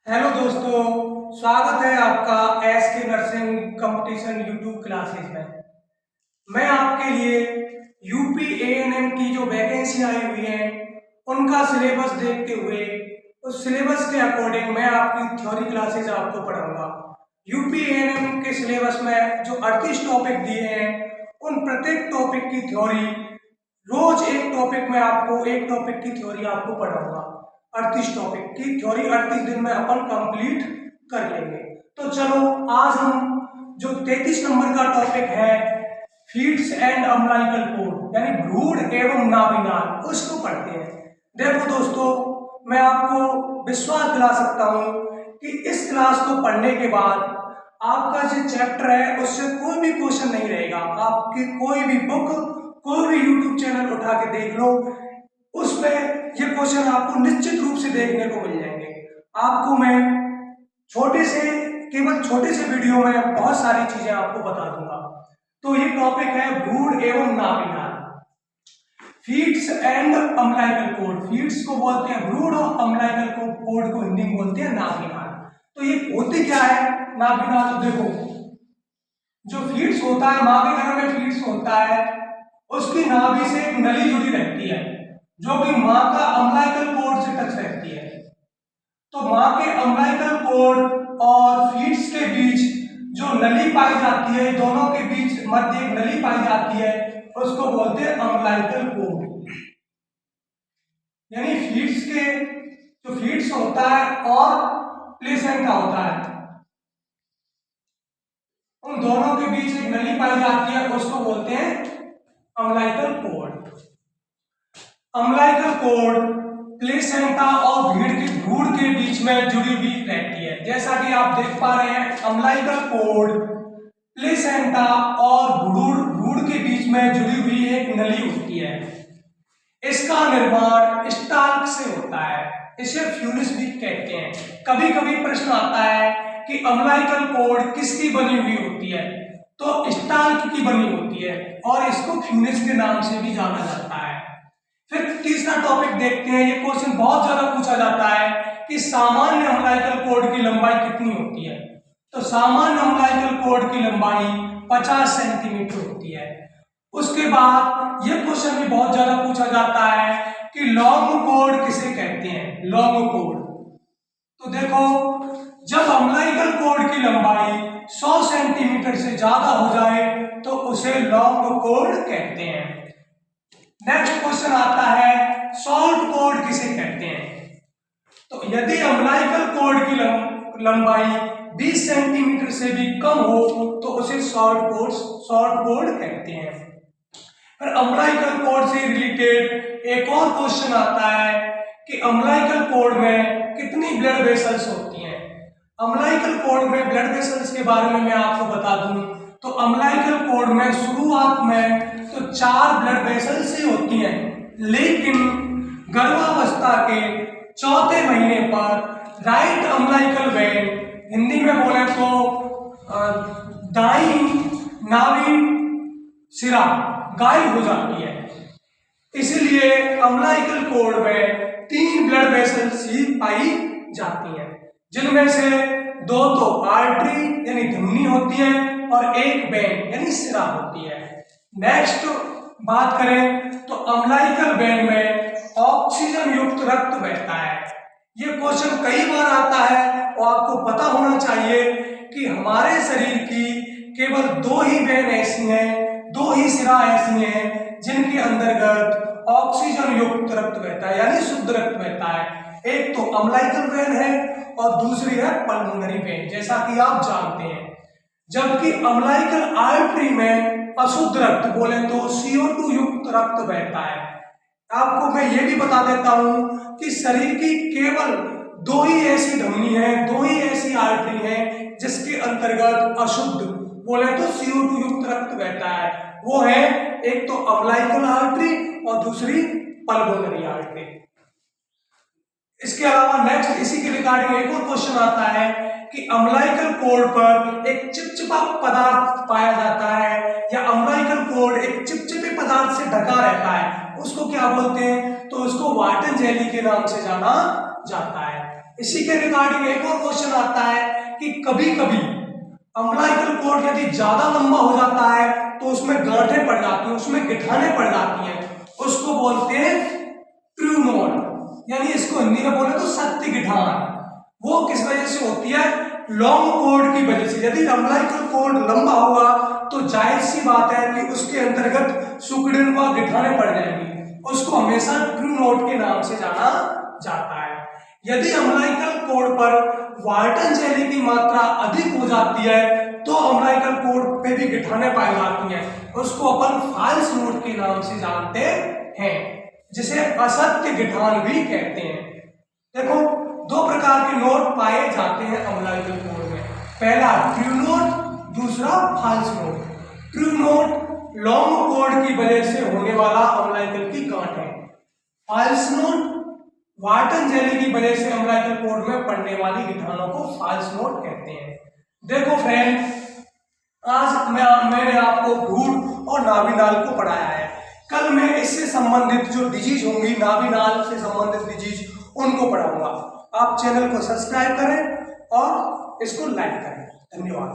Hello दोस्तों, स्वागत है आपका एस के नर्सिंग कंपटीशन यूट्यूब क्लासेस में। मैं आपके लिए यूपी एएनएम की जो वैकेंसी आई हुई है उनका सिलेबस देखते हुए उस सिलेबस के अकॉर्डिंग मैं आपकी थ्योरी क्लासेस आपको पढ़ाऊंगा। यूपी एएनएम के सिलेबस में जो 38 टॉपिक दिए हैं उन प्रत्येक टॉपिक की थ्योरी रोज एक टॉपिक में आपको एक टॉपिक की थ्योरी आपको पढ़ाऊंगा। 38 टॉपिक की थ्योरी 38 दिन में अपन कंप्लीट कर लेंगे। तो चलो आज हम जो 33 नंबर का टॉपिक है फीड्स एंड अम्लाइकल कोड यानी भ्रूण एवं नाभिनाल उसको पढ़ते हैं। देखो दोस्तों, मैं आपको विश्वास दिला सकता हूं कि इस क्लास को पढ़ने के बाद आपका जो चैप्टर है उससे कोई भी क्वेश्चन नहीं रहेगा। आपकी कोई भी बुक, कोई भी यूट्यूब चैनल उठा के देख लो, उसमें ये क्वेश्चन आपको निश्चित रूप से देखने को मिल जाएंगे। आपको मैं केवल छोटे से वीडियो में बहुत सारी चीजें आपको बता दूंगा। तो ये टॉपिक है भ्रूण एवं नाभिनाल, fetus and umbilical cord. Fetus को बोलते हैं भ्रूण और अम्लाइकल कोड को हिंदी में बोलते हैं नाभिनाल। तो ये होती क्या है नाभिनाल? तो देखो, जो फीड्स होता है, माँ के गर्भ में फीड्स होता है, उसकी नाभि से एक नली जुड़ी रहती है जो कि माँ का अम्लाइकल कोड से टच रहती है। तो माँ के अम्लाइकल कोड और फीड्स के बीच जो नली पाई जाती है, दोनों के बीच मध्य एक नली पाई जाती है, उसको बोलते हैं अम्लाइकल कोड। यानी फीड्स होता है और प्लेसेंटा होता है, उन दोनों के बीच एक नली पाई जाती है, उसको बोलते हैं umbilical code. Umbilical code placenta और भ्रूण के बीच में जुड़ी हुई रहती है। जैसा कि आप देख पा रहे हैं, अम्लाइकल कोड प्लेसेंटा और भ्रूण के बीच में जुड़ी हुई एक नली होती है। इसका निर्माण स्टाल्क से होता है, इसे फ्यूनिस भी कहते हैं। कभी कभी प्रश्न आता है कि अम्लाइकल कोड किसकी बनी हुई होती है, तो स्टाल्क की बनी होती है और इसको फ्यूनिस के नाम से भी जाना जाता है। फिर तीसरा टॉपिक देखते हैं। ये क्वेश्चन बहुत ज्यादा पूछा जाता है कि सामान्य अम्लाइकल कोड की लंबाई कितनी होती है। तो सामान्य अम्लाइकल कोड की लंबाई 50 सेंटीमीटर होती है। उसके बाद ये क्वेश्चन भी बहुत ज्यादा पूछा जाता है कि लॉन्ग कोड किसे कहते हैं, लॉन्ग कोड। तो देखो, जब अम्लाइकल कोड की लंबाई 100 सेंटीमीटर से ज्यादा हो जाए तो उसे लॉन्ग कोड कहते हैं। नेक्स्ट क्वेश्चन आता है शॉर्ट कोड किसे कहते हैं। तो यदि अम्लाइकल कोड की लंबाई 20 सेंटीमीटर से भी कम हो तो उसे शॉर्ट कोड कहते हैं। फिर अम्लाइकल कोड से रिलेटेड एक और क्वेश्चन आता है कि अम्लाइकल कोड में कितनी ब्लड वेसल्स होती हैं। अम्लाइकल कोड में ब्लड वेसल्स के बारे में मैं आपको बता दूं तो अम्लाइकल कोड में शुरुआत में तो 4 ब्लड वेसल्स ही होती हैं, लेकिन गर्भावस्था के 4थे महीने पर राइट अम्लाइकल वेन, हिंदी में बोले तो दाईं नाभि सिरा, गायब हो जाती है। इसलिए अम्लाइकल कोड में 3 ब्लड वेसल्स ही पाई जाती हैं, जिनमें से 2 तो आर्टरी यानी धमनी होती है और एक वेन यानी सिरा होती है। नेक्स्ट बात करें तो अम्लाइकल वेन में ऑक्सीजन युक्त रक्त बहता है। ये क्वेश्चन कई बार आता है और आपको पता होना चाहिए कि हमारे शरीर की केवल 2 ही वेन ऐसी हैं, 2 ही सिरा ऐसी हैं जिनके अंतर्गत ऑक्सीजन युक्त रक्त बहता है यानी शुद्ध रक्त बहता है। एक तो अम्लाइकल वेन है और दूसरी है पल्मोनरी वेन, जैसा कि आप जानते हैं। जबकि अम्लाइकल आर्टरी में अशुद्ध रक्त बोले तो CO2 युक्त रक्त बहता है। आपको मैं ये भी बता देता हूं कि शरीर की केवल 2 ही ऐसी धमनी है, 2 ही ऐसी आर्टरी है जिसके अंतर्गत अशुद्ध बोले तो CO2 युक्त रक्त बहता है। वो है एक तो अम्लाइकल आर्टरी और दूसरी पल्मोनरी आर्टरी। इसके अलावा नेक्स्ट इसी के रिगार्डिंग एक और क्वेश्चन आता है कि अम्लाइकल कोड पर एक चिपचिपा पदार्थ पाया जाता है या अम्लाइकल कोड एक चिपचिपे पदार्थ से ढका रहता है, उसको क्या बोलते हैं? तो उसको वाटन जेली के नाम से जाना जाता है। इसी के रिगार्डिंग एक और क्वेश्चन आता है कि कभी कभी अम्बिलिकल कॉर्ड यदि ज्यादा लंबा हो जाता है तो उसमें गांठें पड़ जाती हैं, उसमें गिठाने पड़ जाती हैं, उसको बोलते हैं ट्रू नोट, यानी इसको हिंदी में बोले तो सत्य गिठान। वो किस वजह से होती है? लॉन्ग कॉर्ड की वजह से। यदि अम्बिलिकल कॉर्ड लंबा हुआ तो जाहिर सी बात है कि उसके अंतर्गत सुकड़न व गिठाने पड़ जाएंगी, उसको हमेशा ट्रू नोट के नाम से जाना जाता है। यदि अम्बिलिकल कॉर्ड पर वाल्टन जेली की मात्रा अधिक हो जाती है तो अम्बिलिकल कॉर्ड पे भी गिठाने पाई जाती हैं, उसको अपन फॉल्स नोट के नाम से जानते हैं, जिसे असत्य गिठान भी कहते हैं। देखो, दो प्रकार के नोट पाए जाते हैं अम्बिलिकल कॉर्ड में, पहला ट्रू नोट, दूसरा false knot. True knot long cord की वजह से होने वाला अम्बिलिकल की गांठ है, फॉल्स नोट वाल्टन जेली की वजह से अम्बिलिकल कॉर्ड में पड़ने वाली गिठानों को फॉल्स नोट कहते हैं। देखो फ्रेंड, आज मैंने आपको भ्रूण और नाभिनाल को पढ़ाया है, कल मैं इससे संबंधित जो डिजीज होंगी, नाभिनाल से संबंधित डिजीज, उनको पढ़ाऊंगा। आप चैनल को सब्सक्राइब करें और इसको लाइक करें। धन्यवाद।